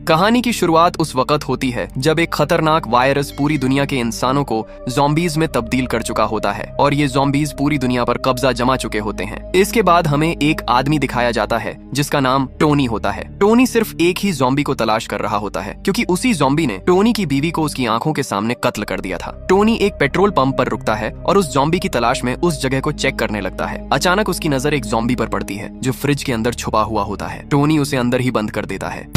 कहानी की शुरुआत उस वक्त होती है जब एक खतरनाक वायरस पूरी दुनिया के इंसानों को ज़ॉम्बीज में तब्दील कर चुका होता है और ये ज़ॉम्बीज पूरी दुनिया पर कब्जा जमा चुके होते हैं। इसके बाद हमें एक आदमी दिखाया जाता है जिसका नाम टोनी होता है। टोनी सिर्फ एक ही ज़ॉम्बी को तलाश कर रहा होता है क्योंकि उसी ज़ॉम्बी ने टोनी की बीवी को उसकी आंखों के सामने कत्ल कर दिया था। टोनी एक पेट्रोल पंप पर रुकता है और उस ज़ॉम्बी की तलाश में उस जगह को चेक करने लगता है। अचानक उसकी नजर एक ज़ॉम्बी पर पड़ती है जो फ्रिज के अंदर छुपा हुआ होता है। टोनी उसे अंदर ही बंद कर देता है,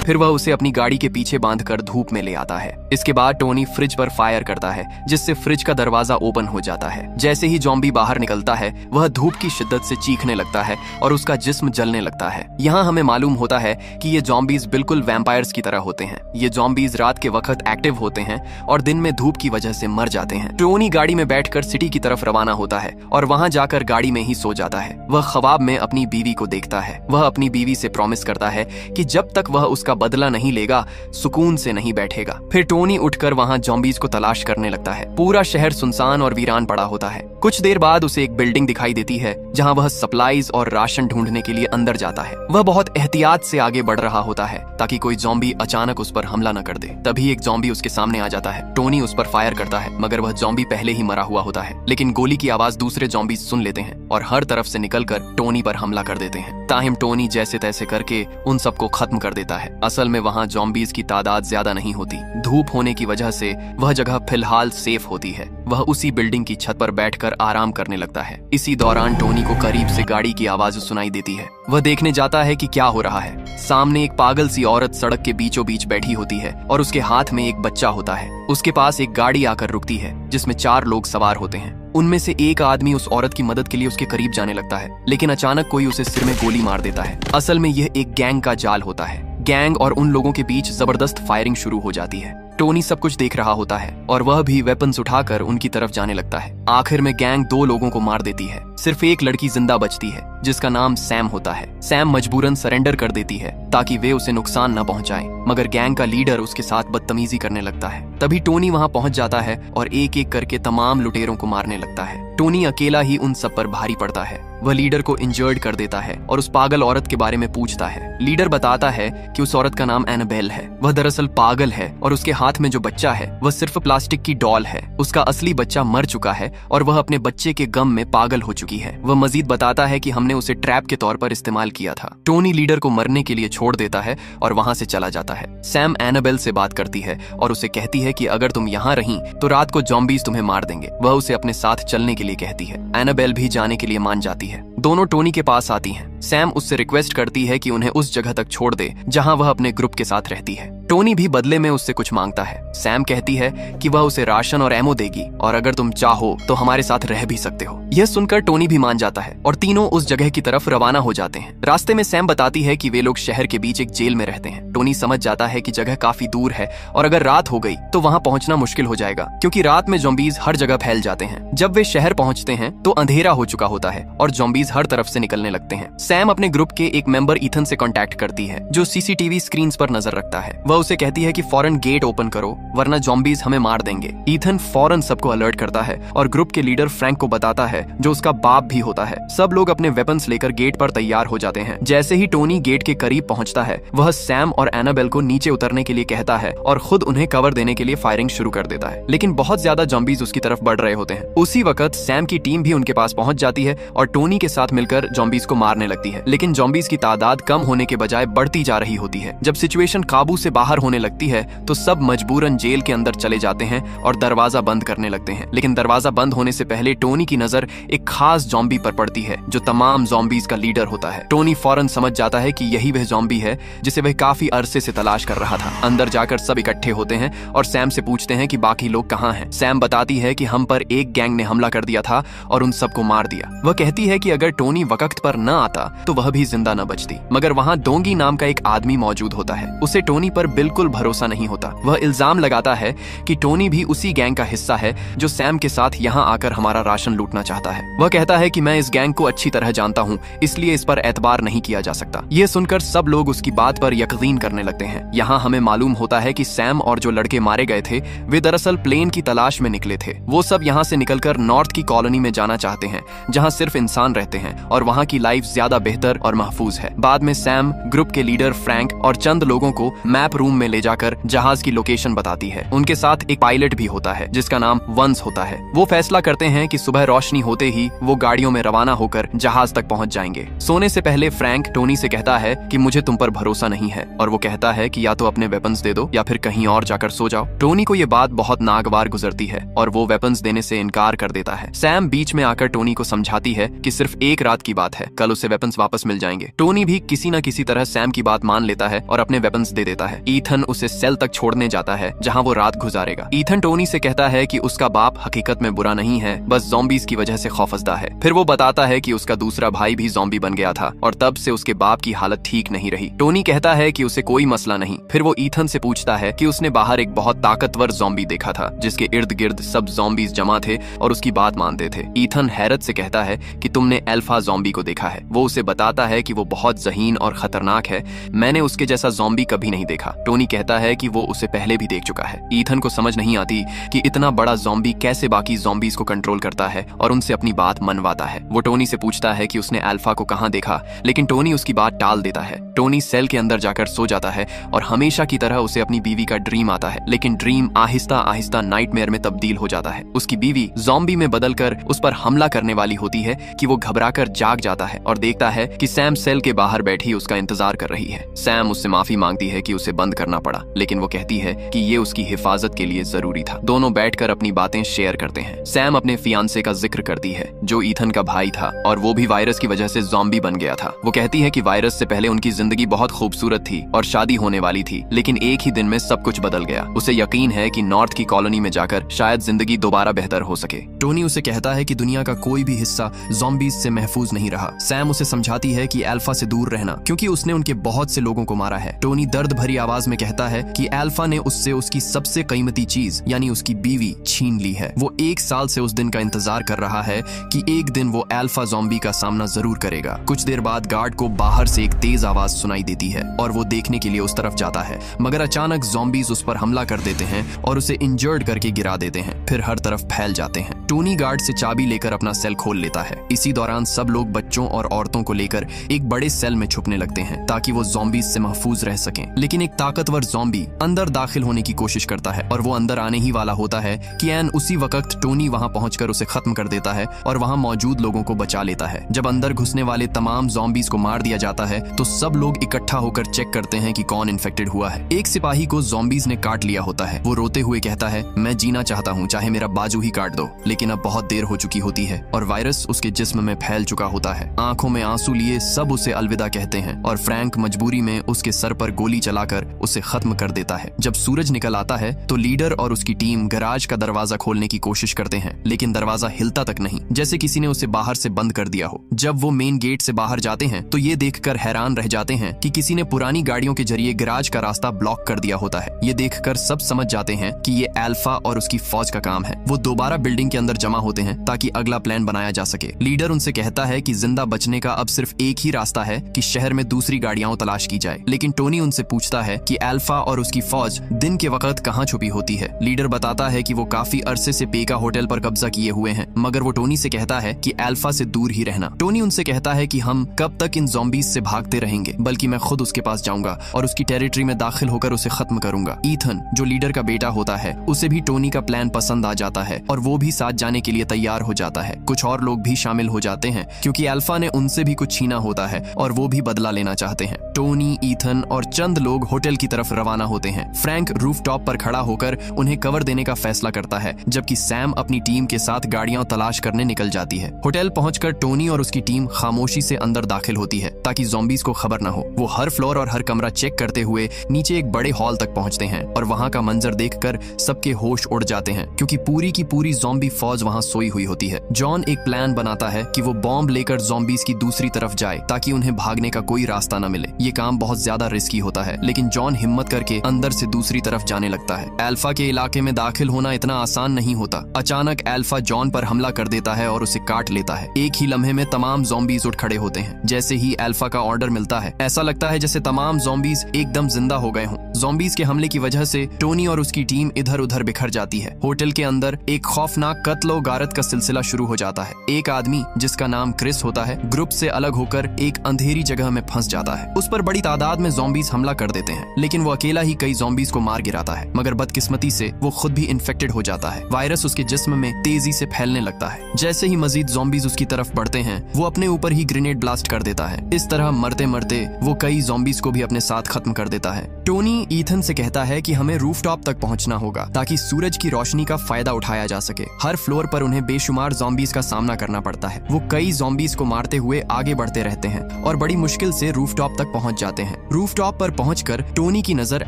फिर वह उसे अपनी गाड़ी के पीछे बांधकर धूप में ले आता है। इसके बाद टोनी फ्रिज पर फायर करता है जिससे फ्रिज का दरवाजा ओपन हो जाता है। जैसे ही ज़ॉम्बी बाहर निकलता है वह धूप की शिद्दत से चीखने लगता है और उसका जिस्म जलने लगता है। यहाँ हमें मालूम होता है कि ये ज़ॉम्बीज बिल्कुल वैम्पायर्स की तरह होते हैं। ये ज़ॉम्बीज रात के वक्त एक्टिव होते हैं और दिन में धूप की वजह से मर जाते हैं। टोनी गाड़ी में बैठकर सिटी की तरफ रवाना होता है और वहाँ जाकर गाड़ी में ही सो जाता है। वह ख्वाब में अपनी बीवी को देखता है। वह अपनी बीवी से प्रॉमिस करता है कि जब तक वह उसका बदला नहीं लेगा सुकून से नहीं बैठेगा। फिर टोनी उठकर वहां ज़ॉम्बीज को तलाश करने लगता है। पूरा शहर सुनसान और वीरान पड़ा होता है। कुछ देर बाद उसे एक बिल्डिंग दिखाई देती है जहां वह सप्लाईज और राशन ढूंढने के लिए अंदर जाता है। वह बहुत एहतियात से आगे बढ़ रहा होता है ताकि कोई ज़ॉम्बी अचानक उस पर हमला न कर दे। तभी एक ज़ॉम्बी उसके सामने आ जाता है। टोनी उस पर फायर करता है मगर वह ज़ॉम्बी पहले ही मरा हुआ होता है। लेकिन गोली की आवाज दूसरे ज़ॉम्बी सुन लेते हैं और हर तरफ से निकलकर टोनी पर हमला कर देते हैं। ताहिम टोनी जैसे तैसे करके उन सबको खत्म कर देता है। असल में वहाँ ज़ॉम्बीज की तादाद ज्यादा नहीं होती। धूप होने की वजह से वह जगह फिलहाल सेफ होती है। वह उसी बिल्डिंग की छत पर बैठकर आराम करने लगता है। इसी दौरान टोनी को करीब से गाड़ी की आवाज सुनाई देती है। वह देखने जाता है कि क्या हो रहा है। सामने एक पागल सी औरत सड़क के बीचों बीच बैठी होती है और उसके हाथ में एक बच्चा होता है। उसके पास एक गाड़ी आकर रुकती है जिसमें 4 लोग सवार होते हैं। उनमें से एक आदमी उस औरत की मदद के लिए उसके करीब जाने लगता है लेकिन अचानक कोई उसे सिर में गोली मार देता है। असल में यह एक गैंग का जाल होता है। गैंग और उन लोगों के बीच जबरदस्त फायरिंग शुरू हो जाती है। टोनी सब कुछ देख रहा होता है और वह भी वेपन्स उठाकर उनकी तरफ जाने लगता है। आखिर में गैंग 2 लोगों को मार देती है। सिर्फ एक लड़की जिंदा बचती है जिसका नाम सैम होता है। सैम मजबूरन सरेंडर कर देती है ताकि वे उसे नुकसान न पहुंचाएं, मगर गैंग का लीडर उसके साथ बदतमीजी करने लगता है। तभी टोनी वहां पहुंच जाता है और एक एक करके तमाम लुटेरों को मारने लगता है। टोनी अकेला ही उन सब पर भारी पड़ता है। वह लीडर को इंजर्ड कर देता है और उस पागल औरत के बारे में पूछता है। लीडर बताता है कि उस औरत का नाम एनाबेल है। वह दरअसल पागल है और उसके हाथ में जो बच्चा है वह सिर्फ प्लास्टिक की डॉल है। उसका असली बच्चा मर चुका है और वह अपने बच्चे के गम में पागल हो चुकी है। वह मजीद बताता है कि हमने उसे ट्रैप के तौर पर इस्तेमाल किया था। टोनी लीडर को मरने के लिए छोड़ देता है और वहां से चला जाता है। सैम एनाबेल से बात करती है और उसे कहती है कि अगर तुम यहाँ रही तो रात को ज़ॉम्बीज तुम्हें मार देंगे। वह उसे अपने साथ चलने के लिए कहती है। एनाबेल भी जाने के लिए मान जाती है। दोनों टोनी के पास आती हैं। सैम उससे रिक्वेस्ट करती है कि उन्हें उस जगह तक छोड़ दे जहां वह अपने ग्रुप के साथ रहती है। टोनी भी बदले में उससे कुछ मांगता है। सैम कहती है कि वह उसे राशन और एमो देगी और अगर तुम चाहो तो हमारे साथ रह भी सकते हो। यह सुनकर टोनी भी मान जाता है और तीनों उस जगह की तरफ रवाना हो जाते हैं। रास्ते में सैम बताती है कि वे लोग शहर के बीच एक जेल में रहते हैं। टोनी समझ जाता है कि जगह काफी दूर है और अगर रात हो गई तो वहां पहुंचना मुश्किल हो जाएगा क्योंकि रात में ज़ॉम्बीज हर जगह फैल जाते हैं। जब वे शहर पहुंचते हैं तो अंधेरा हो चुका होता है और ज़ॉम्बीज हर तरफ से निकलने लगते हैं। सैम अपने ग्रुप के एक मेंबर ईथन से कांटेक्ट करती है जो सीसीटीवी स्क्रीन्स पर नजर रखता है। वह उसे कहती है कि फौरन गेट ओपन करो वरना ज़ॉम्बीज हमें मार देंगे। ईथन फौरन सबको अलर्ट करता है और ग्रुप के लीडर फ्रैंक को बताता है जो उसका बाप भी होता है। सब लोग अपने वेपन्स लेकर गेट पर तैयार हो जाते हैं। जैसे ही टोनी गेट के करीब पहुंचता है वह सैम और एनाबेल को नीचे उतरने के लिए कहता है और खुद उन्हें कवर देने के लिए फायरिंग शुरू कर देता है। लेकिन बहुत ज्यादा ज़ॉम्बीज उसकी तरफ बढ़ रहे होते हैं। उसी वक्त सैम की टीम भी उनके पास पहुंच जाती है और टोनी के साथ मिलकर ज़ॉम्बीज को मारने लगती है। लेकिन ज़ॉम्बीज की तादाद कम होने के बजाय बढ़ती जा रही होती है। जब सिचुएशन काबू से बाहर होने लगती है तो सब मजबूरन जेल के अंदर चले जाते हैं और दरवाजा बंद करने लगते हैं। लेकिन दरवाजा बंद होने से पहले टोनी की नजर एक खास ज़ॉम्बी पर पड़ती है जो तमाम ज़ॉम्बीज का लीडर होता है। टोनी फौरन समझ जाता है कि यही वह ज़ॉम्बी है जिसे वह काफी अरसे से तलाश कर रहा था। अंदर जाकर सब इकट्ठे होते हैं और सैम से पूछते हैं कि बाकी लोग कहाँ हैं। सैम बताती है कि हम पर एक गैंग ने हमला कर दिया था और उन सबको मार दिया। वह कहती है कि अगर टोनी वक्त पर न आता तो वह भी जिंदा न बचती। मगर वहाँ डोंगी नाम का एक आदमी मौजूद होता है। उसे टोनी पर बिल्कुल भरोसा नहीं होता। वह इल्जाम लगाता है कि टोनी भी उसी गैंग का हिस्सा है जो सैम के साथ यहाँ आकर हमारा राशन लूटना चाहता है। वह कहता है कि मैं इस गैंग को अच्छी तरह जानता हूँ इसलिए इस पर एतबार नहीं किया जा सकता। यह सुनकर सब लोग उसकी बात पर यकीन करने लगते हैं। यहाँ हमें मालूम होता है कि सैम और जो लड़के मारे गए थे वे दरअसल प्लेन की तलाश में निकले थे। वो सब यहाँ से निकलकर नॉर्थ की कॉलोनी में जाना चाहते हैं जहाँ सिर्फ इंसान रहते हैं और वहाँ की लाइफ ज्यादा बेहतर और महफूज है। बाद में सैम ग्रुप के लीडर फ्रैंक और चंद लोगों को मैप रूम में ले जाकर जहाज की लोकेशन बताती है। उनके साथ एक पायलट भी होता है जिसका नाम वंस होता है। वो फैसला करते हैं कि सुबह रोशनी होते ही वो गाड़ियों में रवाना होकर जहाज तक पहुंच जाएंगे। सोने से पहले फ्रैंक टोनी से कहता है कि मुझे तुम पर भरोसा नहीं है, और वो कहता है कि या तो अपने वेपन्स दे दो या फिर कहीं और जाकर सो जाओ। टोनी को ये बात बहुत नागवार गुजरती है और वो वेपन्स देने से इनकार कर देता है। सैम बीच में आकर टोनी को समझाती है कि सिर्फ एक रात की बात है, कल उसे वेपन्स वापस मिल जाएंगे। टोनी भी किसी न किसी तरह सैम की बात मान लेता है और अपने वेपन्स दे देता है। ईथन उसे सेल तक छोड़ने जाता है जहाँ वो रात गुजारेगा। ईथन टोनी से कहता है कि उसका बाप हकीकत में बुरा नहीं है, बस ज़ॉम्बीज़ की वजह से खौफजदा है। फिर वो बताता है कि उसका दूसरा भाई भी ज़ॉम्बी बन गया था और तब से उसके बाप की हालत ठीक नहीं रही। टोनी कहता है कि उसे कोई मसला नहीं। फिर वो ईथन से पूछता है कि उसने बाहर एक बहुत ताकतवर ज़ॉम्बी देखा था जिसके इर्द गिर्द सब ज़ॉम्बीज़ जमा थे और उसकी बात मानते थे। ईथन हैरत से कहता है कि तुमने अल्फा ज़ॉम्बी को देखा है। वो उसे बताता है कि वो बहुत ज़हीन और खतरनाक है, मैंने उसके जैसा ज़ॉम्बी कभी नहीं देखा। टोनी कहता है कि वो उसे पहले भी देख चुका है। ईथन को समझ नहीं आती कि इतना बड़ा ज़ॉम्बी कैसे बाकी ज़ॉम्बीज़ को कंट्रोल करता है और उनसे अपनी बात मनवाता है। वो टोनी से पूछता है कि उसने अल्फा को कहाँ देखा, लेकिन टोनी उसकी बात टाल देता है। टोनी सेल के अंदर जाकर सो जाता है और हमेशा की तरह उसे अपनी बीवी का ड्रीम आता है, लेकिन ड्रीम आहिस्ता आहिस्ता नाइटमेयर में तब्दील हो जाता है। उसकी बीवी ज़ॉम्बी में बदलकर उस पर हमला करने वाली होती है कि वो घबराकर जाग जाता है और देखता है कि सैम सेल के बाहर बैठी उसका इंतजार कर रही है। सैम उससे माफी मांगती है कि उसे बंद करना पड़ा, लेकिन वो कहती है कि ये उसकी हिफाजत के लिए जरूरी था। दोनों बैठकर अपनी बातें शेयर करते हैं। सैम अपने फियांसे का जिक्र करती है जो ईथन का भाई था और वो भी वायरस की वजह से ज़ॉम्बी बन गया था। वो कहती है कि वायरस से पहले उनकी जिंदगी बहुत खूबसूरत थी और शादी होने वाली थी, लेकिन एक ही दिन में सब कुछ बदल गया। उसे यकीन है कि नॉर्थ की कॉलोनी में जाकर शायद जिंदगी दोबारा बेहतर हो सके। टोनी उसे कहता है कि दुनिया का कोई भी हिस्सा ज़ॉम्बीज़ से महफूज नहीं रहा। सैम उसे समझाती है कि अल्फा से दूर रहना, क्योंकि उसने उनके बहुत से लोगों को मारा है। टोनी दर्द भरी आवाज में कहता है कि अल्फा ने उससे उसकी सबसे कीमती चीज यानी उसकी बीवी छीन ली है। वो 1 साल से उस दिन का इंतजार कर रहा है कि एक दिन वो अल्फा ज़ॉम्बी का सामना जरूर करेगा। कुछ देर बाद गार्ड को बाहर से एक तेज आवाज सुनाई देती है और वो देखने के लिए उस तरफ जाता है, मगर अचानक ज़ॉम्बीज़ उस पर हमला कर देते हैं और उसे इंजर्ड करके गिरा देते हैं, फिर हर तरफ फैल जाते हैं। टोनी गार्ड से चाबी लेकर अपना सेल खोल लेता है। इसी दौरान सब लोग बच्चों और औरतों को लेकर एक बड़े सेल में छुपने लगते हैं ताकि वो ज़ॉम्बीज़ से महफूज रह सकें। लेकिन एक ताकतवर ज़ॉम्बी अंदर दाखिल होने की कोशिश करता है और वो अंदर आने ही वाला होता है कि एन उसी वक्त टोनी वहां पहुंचकर उसे खत्म कर देता है और वहां मौजूद लोगों को बचा लेता है। जब अंदर घुसने वाले तमाम ज़ॉम्बीज़ को मार दिया जाता है तो सब लोग इकट्ठा होकर चेक करते हैं कि कौन इन्फेक्टेड हुआ है। एक सिपाही को ज़ॉम्बीज़ ने काट लिया होता है। वो रोते हुए कहता है, मैं जीना चाहता हूँ, चाहे मेरा बाजू ही काट दो। लेकिन अब बहुत देर हो चुकी होती है और वायरस उसके जिस्म में फैल चुका होता है। आंखों में आंसू लिए सब उसे अलविदा कहते हैं और फ्रैंक मजबूरी में उसके सर पर गोली चलाकर उसे खत्म कर देता है। जब सूरज निकल आता है तो लीडर और उसकी टीम गैराज का दरवाजा खोलने की कोशिश करते हैं, लेकिन दरवाजा हिलता तक नहीं, जैसे किसी ने उसे बाहर से बंद कर दिया हो। जब वो मेन गेट से बाहर जाते हैं तो ये देखकर हैरान रह जाते हैं कि किसी ने पुरानी गाड़ियों के जरिए गैराज का रास्ता ब्लॉक कर दिया होता है। ये देखकर सब समझ जाते हैं कि ये अल्फा और उसकी फौज का काम है। वो दोबारा बिल्डिंग के अंदर जमा होते हैं ताकि अगला प्लान बनाया जा सके। लीडर उनसे कहता है कि जिंदा बचने का अब सिर्फ एक ही रास्ता है कि शहर में दूसरी गाड़ियां तलाश की जाए। लेकिन टोनी उनसे पूछता है कि अल्फा और उसकी फौज दिन के वक्त कहां छुपी होती है। लीडर बताता है कि वो काफी अरसे से पेका होटल पर कब्जा किए हुए हैं, मगर वो टोनी से कहता है कि अल्फा से दूर ही रहना। टोनी उनसे कहता है कि हम कब तक इन ज़ॉम्बीज़ से भागते रहेंगे, बल्कि मैं खुद उसके पास जाऊंगा और उसकी टेरिटरी में दाखिल होकर उसे खत्म करूंगा। ईथन जो लीडर का बेटा होता है उसे भी टोनी का प्लान पसंद आ जाता है और वो भी साथ जाने के लिए तैयार हो जाता है। कुछ और लोग भी शामिल हो जाते हैं क्योंकि अल्फा ने उनसे भी कुछ छीना होता है और वो भी बदला लेना चाहते हैं। टोनी, ईथन और चंद लोग होटल की तरफ रवाना होते हैं। फ्रैंक रूफटॉप पर खड़ा होकर उन्हें कवर देने का फैसला करता है, जबकि सैम अपनी टीम के साथ गाड़ियां तलाश करने निकल जाती है। होटल पहुंचकर टोनी और उसकी टीम खामोशी से अंदर दाखिल होती है ताकि ज़ॉम्बीज़ को खबर न हो। वो हर फ्लोर और हर कमरा चेक करते हुए नीचे एक बड़े हॉल तक पहुंचते हैं और वहां का मंजर देखकर सबके होश उड़ जाते हैं क्योंकि पूरी की पूरी ज़ॉम्बी फौज वहां सोई हुई होती है। जॉन एक प्लान बनाता है कि वो बॉम्ब लेकर ज़ॉम्बीज़ की दूसरी तरफ जाए ताकि उन्हें भागने का कोई रास्ता न मिले। ये काम बहुत ज्यादा रिस्की होता है, लेकिन जॉन हिम्मत करके अंदर से दूसरी तरफ जाने लगता है। अल्फा के इलाके में दाखिल होना इतना आसान नहीं होता। अचानक अल्फा जॉन पर हमला कर देता है और उसे काट लेता है। एक ही लम्हे में तमाम ज़ॉम्बीज़ उठ खड़े होते हैं। जैसे ही अल्फा का ऑर्डर मिलता है ऐसा लगता है जैसे तमाम ज़ॉम्बीज़ एकदम जिंदा हो गए हों। ज़ॉम्बीज के हमले की वजह से टोनी और उसकी टीम इधर उधर बिखर जाती है। होटल के अंदर एक खौफनाक कत्ल और गारत का सिलसिला शुरू हो जाता है। एक आदमी जिसका नाम क्रिस होता है ग्रुप से अलग होकर एक अंधेरी जगह में फंस जाता है। उस पर बड़ी तादाद में ज़ॉम्बीज हमला कर देते हैं, लेकिन वो अकेला ही कई ज़ॉम्बीज को मार गिराता है। मगर बदकिस्मती से वो खुद भी इन्फेक्टेड हो जाता है। वायरस उसके जिस्म में तेजी से फैलने लगता है। जैसे ही मजीद ज़ॉम्बीज उसकी तरफ बढ़ते हैं, वो अपने ऊपर ही ग्रेनेड ब्लास्ट कर देता है। इस तरह मरते मरते वो कई ज़ॉम्बीज को भी अपने साथ खत्म कर देता है। टोनी ईथन से कहता है कि हमें रूफटॉप तक पहुंचना होगा ताकि सूरज की रोशनी का फायदा उठाया जा सके। हर फ्लोर पर उन्हें बेशुमार ज़ॉम्बीज का सामना करना पड़ता है। वो कई ज़ॉम्बीज को मारते हुए आगे बढ़ते रहते हैं और बड़ी मुश्किल से रूफटॉप तक पहुंच जाते हैं। रूफटॉप पर पहुंचकर टोनी की नजर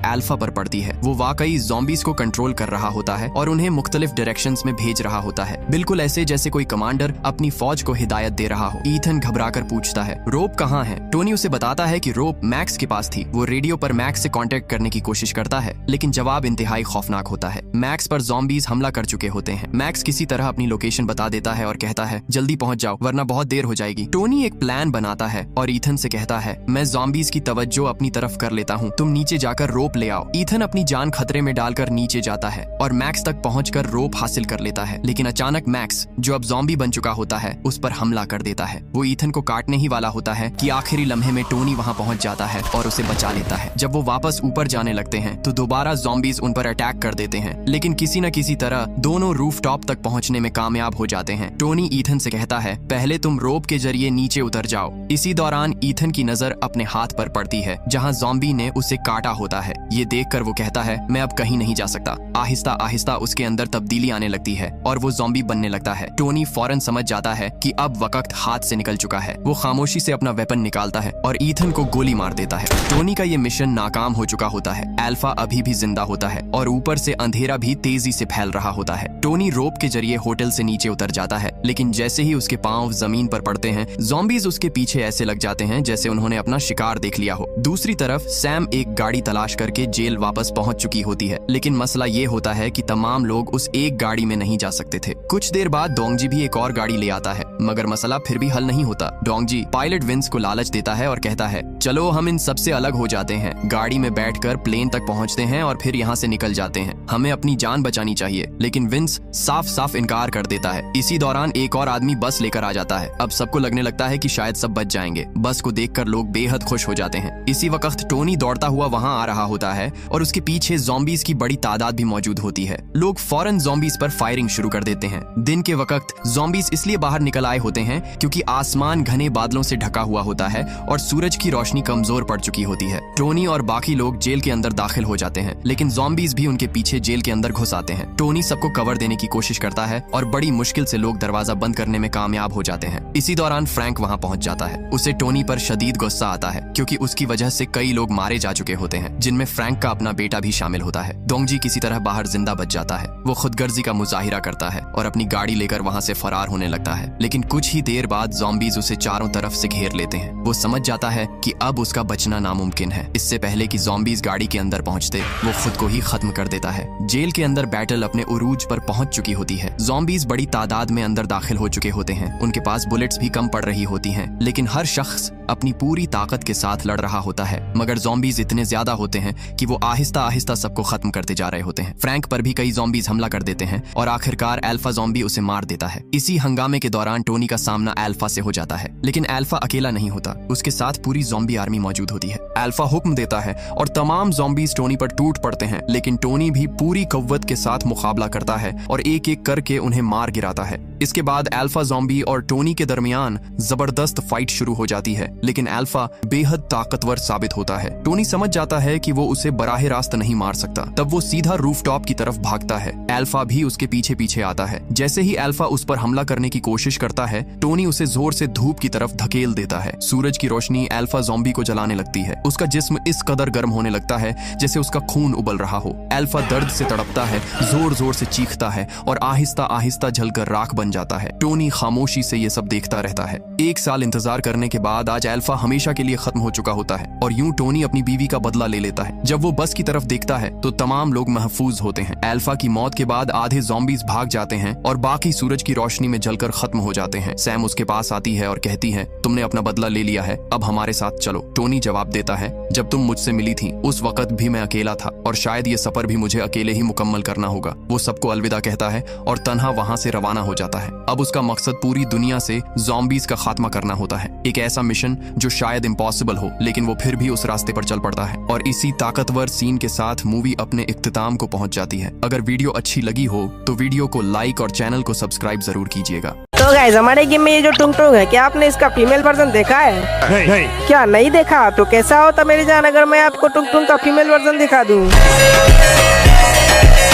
अल्फा पर पड़ती है। वो वाकई ज़ॉम्बीज को कंट्रोल कर रहा होता है और उन्हें मुख्तलिफ डायरेक्शंस में भेज रहा होता है, बिल्कुल ऐसे जैसे कोई कमांडर अपनी फौज को हिदायत दे रहा हो। ईथन घबराकर पूछता है, रोप कहाँ है? टोनी उसे बताता है कि रोप मैक्स के पास थी। वो रेडियो पर मैक्स से कांटेक्ट करने की कोशिश करता है, लेकिन जवाब इंतहाई खौफनाक होता है। मैक्स पर ज़ॉम्बीज हमला कर चुके होते हैं। मैक्स किसी तरह अपनी लोकेशन बता देता है और कहता है, जल्दी पहुंच जाओ वरना बहुत देर हो जाएगी। टोनी एक प्लान बनाता है और ईथन से कहता है, मैं ज़ॉम्बीज की तवज्जो अपनी तरफ कर लेता हूँ, तुम नीचे जाकर रोप ले आओ। ईथन अपनी जान खतरे में डालकर नीचे जाता है और मैक्स तक पहुंचकर रोप हासिल कर लेता है। लेकिन अचानक मैक्स, जो अब ज़ॉम्बी बन चुका होता है, उस पर हमला कर देता है। वो ईथन को काटने ही वाला होता है कि आखिरी लम्हे में टोनी वहां पहुंच जाता है और उसे बचा लेता है। जब वो वापस ऊपर जाने लगते हैं तो दोबारा ज़ॉम्बीज उन पर अटैक कर देते हैं, लेकिन किसी न किसी तरह दोनों रूफटॉप तक पहुंचने में कामयाब हो जाते हैं। टोनी ईथन से कहता है, पहले तुम रोप के जरिए नीचे उतर जाओ। इसी दौरान ईथन की नजर अपने हाथ पर पड़ती है जहां ज़ॉम्बी ने उसे काटा होता है। ये देखकर वो कहता है, मैं अब कहीं नहीं जा सकता। आहिस्ता आहिस्ता उसके अंदर तब्दीली आने लगती है और वो ज़ॉम्बी बनने लगता है। टोनी फौरन समझ जाता है कि अब वक्त हाथ से निकल चुका है। वो खामोशी से अपना वेपन निकालता है और ईथन को गोली मार देता है। टोनी का ये मिशन नाकाम हो चुका होता है। अल्फा अभी भी जिंदा होता है और ऊपर से अंधेरा भी तेजी से फैल रहा होता है। टोनी रोप के जरिए होटल से नीचे उतर जाता है, लेकिन जैसे ही उसके पांव जमीन पर पड़ते हैं, ज़ॉम्बीज उसके पीछे ऐसे लग जाते हैं जैसे उन्होंने अपना शिकार देख लिया हो। दूसरी तरफ सैम एक गाड़ी तलाश करके जेल वापस पहुंच चुकी होती है, लेकिन मसला ये होता है कि तमाम लोग उस एक गाड़ी में नहीं जा सकते थे। कुछ देर बाद डोंगजी भी एक और गाड़ी ले आता है, मगर मसला फिर भी हल नहीं होता। डोंगजी पायलट विंस को लालच देता है और कहता है, चलो हम इन सबसे अलग हो जाते हैं, गाड़ी में बैठकर प्लेन तक पहुंचते हैं और फिर यहाँ से निकल जाते हैं, हमें अपनी जान बचानी चाहिए। लेकिन विंस साफ साफ इनकार कर देता है। इसी दौरान एक और आदमी बस लेकर आ जाता है। अब सबको लगने लगता है कि शायद सब बच जाएंगे। बस को देखकर लोग बेहद खुश हो जाते हैं। इसी वक्त टोनी दौड़ता हुआ वहां आ रहा होता है और उसके पीछे ज़ॉम्बीज की बड़ी तादाद भी मौजूद होती है। लोग फौरन ज़ॉम्बीज पर फायरिंग शुरू कर देते हैं। दिन के वक्त ज़ॉम्बीज इसलिए बाहर निकल आए होते हैं क्योंकि आसमान घने बादलों से ढका हुआ होता है और सूरज की रोशनी कमजोर पड़ चुकी होती है। टोनी और बाकी लोग जेल के अंदर दाखिल हो जाते हैं, लेकिन ज़ॉम्बीज भी उनके पीछे जेल के अंदर घुस आते हैं। टोनी सबको कवर देने की कोशिश करता है और बड़ी मुश्किल से लोग दरवाजा बंद करने में कामयाब हो जाते हैं। इसी दौरान फ्रैंक वहां पहुंच जाता है। उसे टोनी पर शदीद गुस्सा आता है क्योंकि उसकी वजह से कई लोग मारे जा चुके होते हैं, जिनमें फ्रैंक का अपना बेटा भी शामिल होता है। डोंगजी किसी तरह बाहर जिंदा बच जाता है। वो खुदगर्जी का मुजाहिरा करता है और अपनी गाड़ी लेकर वहां से फरार होने लगता है, लेकिन कुछ ही देर बाद ज़ॉम्बीज उसे चारों तरफ से घेर लेते हैं। वो समझ जाता है कि अब उसका बचना नामुमकिन है। इससे पहले कि ज़ॉम्बीज गाड़ी के अंदर पहुंचते, वो खुद को ही खत्म कर देता है। जेल के अंदर बैटल अपने उरूज पर पहुंच चुकी होती है। ज़ॉम्बीज बड़ी तादाद में अंदर दाखिल हो चुके होते हैं। उनके पास बुलेट्स भी कम पड़ रही होती हैं, लेकिन हर शख्स अपनी पूरी ताकत के साथ लड़ रहा होता है। मगर ज़ॉम्बीज इतने ज्यादा होते हैं कि वो आहिस्ता आहिस्ता सबको खत्म करते जा रहे होते हैं। फ्रैंक पर भी कई ज़ॉम्बीज हमला कर देते हैं और आखिरकार अल्फा ज़ॉम्बी उसे मार देता है। इसी हंगामे के दौरान टोनी का सामना अल्फा से हो जाता है, लेकिन अल्फा अकेला नहीं होता, उसके साथ पूरी ज़ॉम्बी आर्मी मौजूद होती है। अल्फा हुक्म देता है और तमाम ज़ॉम्बीज टोनी पर टूट पड़ते हैं, लेकिन टोनी भी पूरी कव्वत के साथ मुकाबला करता है और एक एक करके उन्हें मार गिराता है। इसके बाद अल्फा ज़ॉम्बी और टोनी के दरमियान जबरदस्त फाइट शुरू हो जाती है, लेकिन अल्फा बेहद ताकतवर साबित होता है। टोनी समझ जाता है कि वो उसे बराह रास्त नहीं मार सकता, तब वो सीधा रूफटॉप की तरफ भागता है। अल्फा भी उसके पीछे पीछे आता है। जैसे ही अल्फा उस पर हमला करने की कोशिश करता है, टोनी उसे जोर से धूप की तरफ धकेल देता है। सूरज की रोशनी अल्फा ज़ॉम्बी को जलाने लगती है। उसका जिस्म इस कदर गर्म होने लगता है जैसे उसका खून उबल रहा हो। अल्फा दर्द से तड़पता है, जोर जोर से चीखता है और आहिस्ता आहिस्ता जलकर राख बन जाता है। टोनी खामोशी से ये सब देखता रहता है। 1 साल इंतजार करने के बाद आज अल्फा हमेशा के लिए खत्म हो चुका होता है और यूं टोनी अपनी बीवी का बदला ले लेता है। जब वो बस की तरफ देखता है तो तमाम लोग महफूज होते हैं। अल्फा की मौत के बाद आधे ज़ॉम्बीज भाग जाते हैं और बाकी सूरज की रोशनी में जलकर खत्म हो जाते हैं। सैम उसके पास आती है और कहती है, तुमने अपना बदला ले लिया है, अब हमारे साथ चलो। टोनी जवाब देता है, जब तुम मुझसे मिली थी उस वक्त भी मैं अकेला था और शायद ये सफर भी मुझे अकेले ही मुकम्मल करना होगा। वो सबको अलविदा कहता है और तन्हा वहां से रवाना हो जाता है। अब उसका मकसद पूरी दुनिया से ज़ॉम्बीज का खात्मा करना होता है, एक ऐसा मिशन जो शायद इम्पॉसिबल हो, लेकिन वो फिर भी उस रास्ते पर चल पड़ता है। और इसी ताकतवर सीन के साथ मूवी अपने इख्तिताम को पहुंच जाती है। अगर वीडियो अच्छी लगी हो तो वीडियो को लाइक और चैनल को सब्सक्राइब जरूर कीजिएगा। तो गाइस, हमारे गेम में ये जो टुंग टुंग है, क्या आपने इसका फीमेल वर्जन देखा है? नहीं। क्या नहीं देखा? तो कैसा होता मेरी जान अगर मैं आपको टुंग टुंग का फीमेल वर्जन दिखा दूं?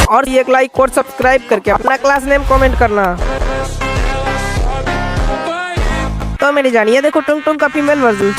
और एक लाइक और सब्सक्राइब करके अपना क्लास नेम कमेंट करना। तो मेरी जान, ये देखो टुंग टुंग का फीमेल वर्जन।